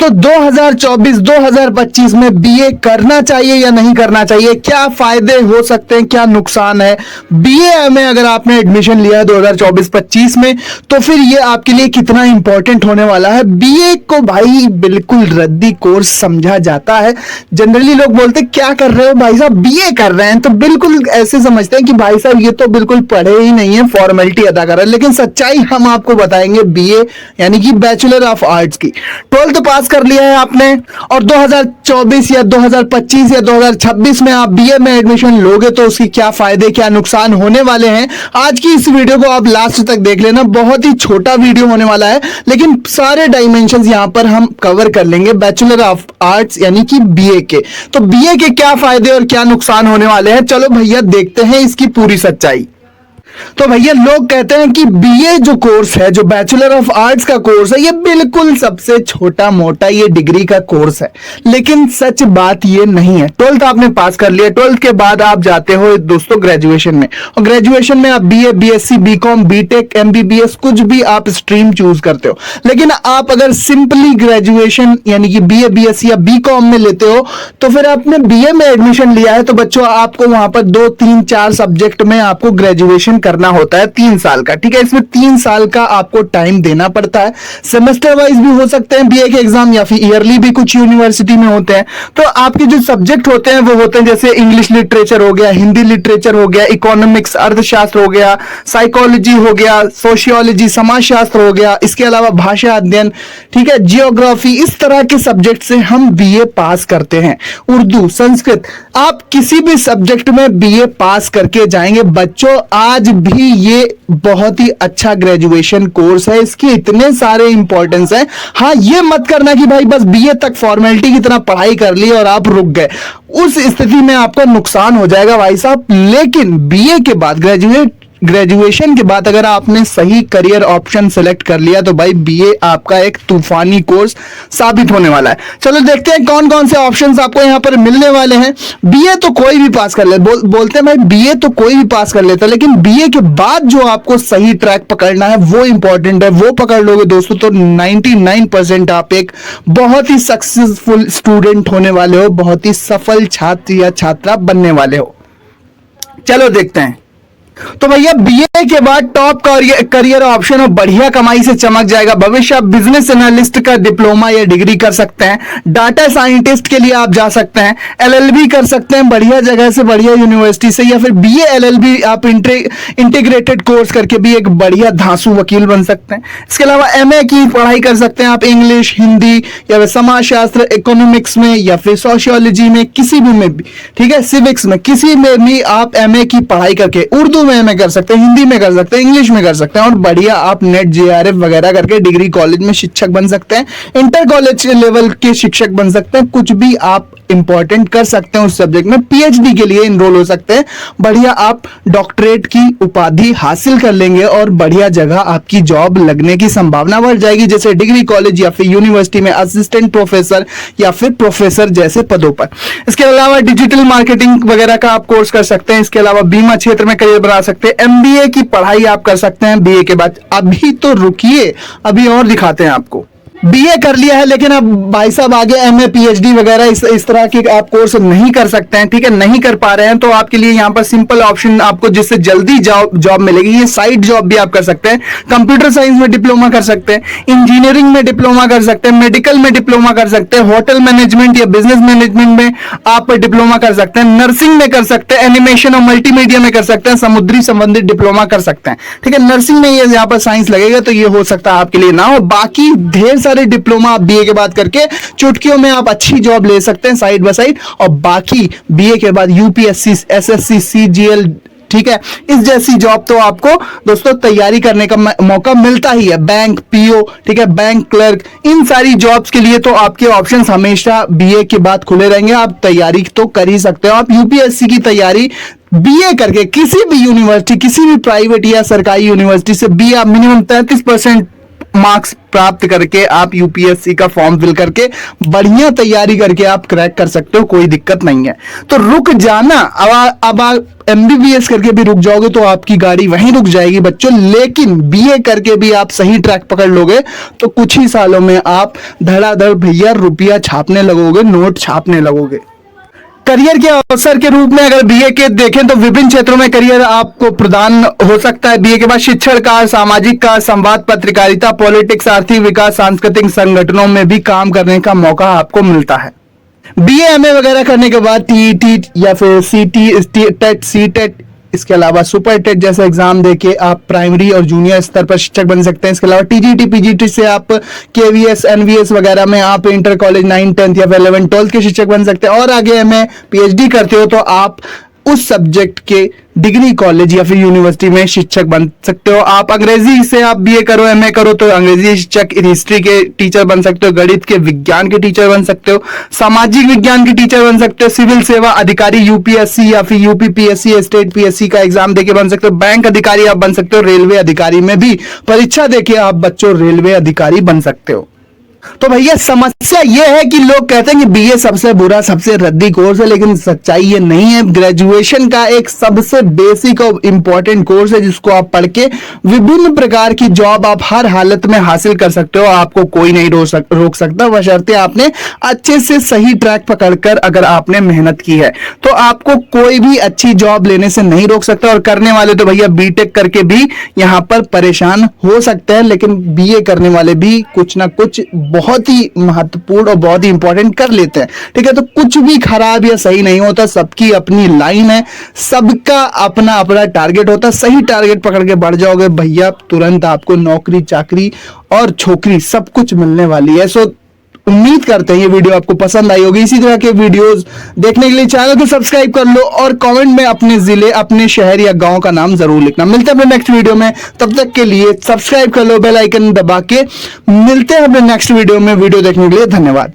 दोस्तों 2024-2025 में बीए करना चाहिए या नहीं करना चाहिए, क्या फायदे हो सकते हैं, क्या नुकसान है। बीए में अगर आपने एडमिशन लिया है 2024-25 में तो फिर ये आपके लिए कितना इंपॉर्टेंट होने वाला है। बीए को भाई बिल्कुल रद्दी कोर्स समझा जाता है। जनरली लोग बोलते हैं क्या कर रहे हो भाई साहब, बीए कर रहे हैं, तो बिल्कुल ऐसे समझते हैं कि भाई साहब ये तो बिल्कुल पढ़े ही नहीं है, फॉर्मेलिटी अदा कर रहे हैं। लेकिन सच्चाई हम आपको बताएंगे बीए यानी कि बैचलर ऑफ आर्ट्स की। 12th पास कर लिया है आपने और 2024 या 2025 या 2026 में आप बीए में एडमिशन लोगे तो उसकी क्या फायदे क्या नुकसान होने वाले हैं। आज की इस वीडियो को आप लास्ट तक देख लेना, बहुत ही छोटा वीडियो होने वाला है लेकिन सारे डायमेंशंस यहां पर हम कवर कर लेंगे बैचलर ऑफ आर्ट्स यानी कि बीए के। तो बीए के क्या फायदे और क्या नुकसान होने वाले हैं, चलो भैया देखते हैं इसकी पूरी सच्चाई। तो भैया लोग कहते हैं कि बीए जो कोर्स है, जो बैचलर ऑफ आर्ट्स का कोर्स है, ये बिल्कुल सबसे छोटा मोटा ये डिग्री का कोर्स है। लेकिन सच बात ये नहीं है। 12th आपने पास कर लिया, 12th के बाद आप जाते हो दोस्तों ग्रेजुएशन में, और ग्रेजुएशन में आप BA, BSc, BCom, BTech, MBBS कुछ भी आप स्ट्रीम चूज करते हो। लेकिन आप अगर सिंपली ग्रेजुएशन यानी कि बीए, बीएससी या बीकॉम में लेते हो तो फिर आपने बीए में एडमिशन लिया है तो बच्चों आपको वहां पर 2, 3, 4 सब्जेक्ट में आपको ग्रेजुएशन करना होता है 3 साल का। ठीक है, इसमें 3 साल का आपको टाइम देना पड़ता है। सेमेस्टर वाइज भी हो सकते हैं बीए के एग्जाम या फिर ईयरली भी कुछ यूनिवर्सिटी में होते हैं। तो आपके जो सब्जेक्ट होते हैं वो होते हैं जैसे इंग्लिश लिटरेचर हो गया, हिंदी लिटरेचर हो गया, इकोनॉमिक्स अर्थशास्त्र हो गया, साइकोलॉजी हो गया, सोशियोलॉजी समाजशास्त्र हो गया, इसके अलावा भाषा अध्ययन, ठीक है, जियोग्राफी, इस तरह के सब्जेक्ट से हम बीए पास करते हैं। उर्दू, संस्कृत, आप किसी भी सब्जेक्ट में बीए पास करके जाएंगे बच्चों। आज भी ये बहुत ही अच्छा ग्रेजुएशन कोर्स है, इसके इतने सारे इंपॉर्टेंस है। हाँ, ये मत करना कि भाई बस बीए तक फॉर्मेलिटी की तरह पढ़ाई कर ली और आप रुक गए, उस स्थिति में आपका नुकसान हो जाएगा भाई साहब। लेकिन बीए के बाद ग्रेजुएशन के बाद अगर आपने सही करियर ऑप्शन सेलेक्ट कर लिया तो भाई बीए आपका एक तूफानी कोर्स साबित होने वाला है। चलो देखते हैं कौन कौन से ऑप्शंस आपको यहां पर मिलने वाले हैं। बीए तो कोई भी पास कर ले, बोलते हैं भाई बीए तो कोई भी पास कर लेता है, लेकिन बीए के बाद जो आपको सही ट्रैक पकड़ना है वो इंपॉर्टेंट है। वो पकड़ लोगे दोस्तों तो 99% आप एक बहुत ही सक्सेसफुल स्टूडेंट होने वाले हो, बहुत ही सफल छात्र या छात्रा बनने वाले हो। चलो देखते हैं। तो भैया बीए के बाद टॉप करियर ऑप्शन और बढ़िया कमाई से चमक जाएगा भविष्य। आप बिजनेस एनालिस्ट का डिप्लोमा या डिग्री कर सकते हैं, डाटा साइंटिस्ट के लिए आप जा सकते हैं, एलएलबी कर सकते हैं बढ़िया जगह से, बढ़िया यूनिवर्सिटी से, या फिर बीए एलएलबी आप इंटीग्रेटेड कोर्स करके भी एक बढ़िया धांसू वकील बन सकते हैं। इसके अलावा एमए की पढ़ाई कर सकते हैं आप इंग्लिश, हिंदी या फिर समाजशास्त्र, इकोनॉमिक्स में या फिर सोशियोलॉजी में, किसी भी में भी, ठीक है, सिविक्स में, किसी में भी आप एमए की पढ़ाई करके उर्दू में कर सकते हैं, हिंदी में कर सकते हैं, इंग्लिश में कर सकते हैं, और बढ़िया आप नेट जेआरएफ वगैरह करके डिग्री कॉलेज में शिक्षक बन सकते हैं, इंटर कॉलेज लेवल के शिक्षक बन सकते हैं, कुछ भी आप इंपॉर्टेंट कर सकते हैं उस सब्जेक्ट में। पीएचडी के लिए इनरोल हो सकते हैं, बढ़िया आप डॉक्टरेट की उपाधि हासिल कर लेंगे और बढ़िया जगह आपकी जॉब लगने की संभावना बढ़ जाएगी, जैसे डिग्री कॉलेज या फिर यूनिवर्सिटी में असिस्टेंट प्रोफेसर या फिर प्रोफेसर जैसे पदों पर। इसके अलावा डिजिटल मार्केटिंग वगैरह का आप कोर्स कर सकते हैं। इसके अलावा बीमा क्षेत्र में करियर बना सकते हैं, एमबीए की पढ़ाई आप कर सकते हैं बीए के बाद। अभी तो रुकिए, अभी और दिखाते हैं आपको। बीए कर लिया है लेकिन अब भाई साहब आगे एमए, पीएचडी वगैरह इस तरह के आप कोर्स नहीं कर सकते हैं, ठीक है, नहीं कर पा रहे हैं, तो आपके लिए यहाँ पर सिंपल ऑप्शन आपको जिससे जल्दी जॉब मिलेगी, ये साइड जॉब भी आप कर सकते हैं। कंप्यूटर साइंस में डिप्लोमा कर सकते हैं, इंजीनियरिंग में डिप्लोमा कर सकते हैं, मेडिकल में डिप्लोमा कर सकते हैं, होटल मैनेजमेंट या बिजनेस मैनेजमेंट में आप डिप्लोमा कर सकते हैं, नर्सिंग में कर सकते हैं, एनिमेशन और मल्टीमीडिया में कर सकते हैं, समुद्री संबंधित डिप्लोमा कर सकते हैं, ठीक है। नर्सिंग में ये यहाँ पर साइंस लगेगा तो ये हो सकता है आपके लिए ना हो। बाकी ढेर सारे डिप्लोमा आप बीए के बाद करके चुटकियों में आप अच्छी जॉब ले सकते हैं साइड बाय साइड। और बाकी बीए के बाद यूपीएससी, एसएससी, सीजीएल, ठीक है, इस जैसी जॉब तो आपको दोस्तों तैयारी करने का मौका मिलता ही है। बैंक पीओ, ठीक है, बैंक क्लर्क, इन सारी जॉब्स के लिए तो आपके ऑप्शंस हमेशा बीए के बाद खुले रहेंगे। आप तैयारी तो कर ही सकते हो। आप यूपीएससी की तैयारी बीए करके किसी भी यूनिवर्सिटी, किसी भी प्राइवेट या सरकारी यूनिवर्सिटी से बीए आप मिनिमम 33% मार्क्स प्राप्त करके आप यूपीएससी का फॉर्म फिल करके बढ़िया तैयारी करके आप क्रैक कर सकते हो, कोई दिक्कत नहीं है। तो रुक जाना, अब आप एमबीबीएस करके भी रुक जाओगे तो आपकी गाड़ी वहीं रुक जाएगी बच्चों, लेकिन बीए करके भी आप सही ट्रैक पकड़ लोगे तो कुछ ही सालों में आप धड़ाधड़ भैया रुपया छापने लगोगे, नोट छापने लगोगे। करियर के अवसर के रूप में अगर बीए के देखें तो विभिन्न क्षेत्रों में करियर आपको प्रदान हो सकता है। बीए के बाद शिक्षण का, सामाजिक का, संवाद, पत्रकारिता, पॉलिटिक्स, आर्थिक विकास, सांस्कृतिक संगठनों में भी काम करने का मौका आपको मिलता है। बीए एमए वगैरह करने के बाद टीईटी या फिर सीटी, टेट, सीटेट, इसके अलावा सुपर टेट जैसे एग्जाम देके आप प्राइमरी और जूनियर स्तर पर शिक्षक बन सकते हैं। इसके अलावा टीजीटी, पीजीटी से आप केवीएस, एनवीएस वगैरह में आप इंटर कॉलेज 9, 10 या 11, 12 के शिक्षक बन सकते हैं। और आगे एमए, पीएचडी करते हो तो आप उस सब्जेक्ट के डिग्री कॉलेज या फिर यूनिवर्सिटी में शिक्षक बन सकते हो। आप अंग्रेजी से आप बीए करो, एमए करो तो अंग्रेजी शिक्षक, हिस्ट्री के टीचर बन सकते हो, गणित के, विज्ञान के टीचर बन सकते हो, सामाजिक विज्ञान के टीचर बन सकते हो, सिविल सेवा अधिकारी यूपीएससी या फिर यूपीपीएससी, स्टेट पीएससी का एग्जाम देके बन सकते हो, बैंक अधिकारी आप बन सकते हो, रेलवे अधिकारी में भी परीक्षा देके आप बच्चों रेलवे अधिकारी बन सकते हो। तो भैया समस्या यह है कि लोग कहते हैं कि बीए सबसे बुरा, सबसे रद्दी कोर्स है, लेकिन सच्चाई ये नहीं है। ग्रेजुएशन का एक सबसे बेसिक और इंपॉर्टेंट कोर्स है जिसको आप पढ़ के विभिन्न प्रकार की जॉब आप हर हालत में हासिल कर सकते हो। आपको कोई नहीं रोक सकता, बशर्ते आपने अच्छे से सही ट्रैक पकड़कर अगर आपने मेहनत की है तो आपको कोई भी अच्छी जॉब लेने से नहीं रोक सकता। और करने वाले तो भैया बीटेक करके भी यहां पर परेशान हो सकते हैं, लेकिन बीए करने वाले भी कुछ ना कुछ बहुत ही महत्वपूर्ण और बहुत ही इंपॉर्टेंट कर लेते हैं। ठीक है, तो कुछ भी खराब या सही नहीं होता, सबकी अपनी लाइन है, सबका अपना अपना टारगेट होता है। सही टारगेट पकड़ के बढ़ जाओगे भैया, तुरंत आपको नौकरी, चाकरी और छोकरी सब कुछ मिलने वाली है। सो उम्मीद करते हैं ये वीडियो आपको पसंद आई होगी। इसी तरह के वीडियोस देखने के लिए चैनल को सब्सक्राइब कर लो और कमेंट में अपने जिले, अपने शहर या गांव का नाम जरूर लिखना। मिलते हैं अपने नेक्स्ट वीडियो में, तब तक के लिए सब्सक्राइब कर लो, बेल आइकन दबा के। मिलते हैं अपने नेक्स्ट वीडियो में। वीडियो देखने के लिए धन्यवाद।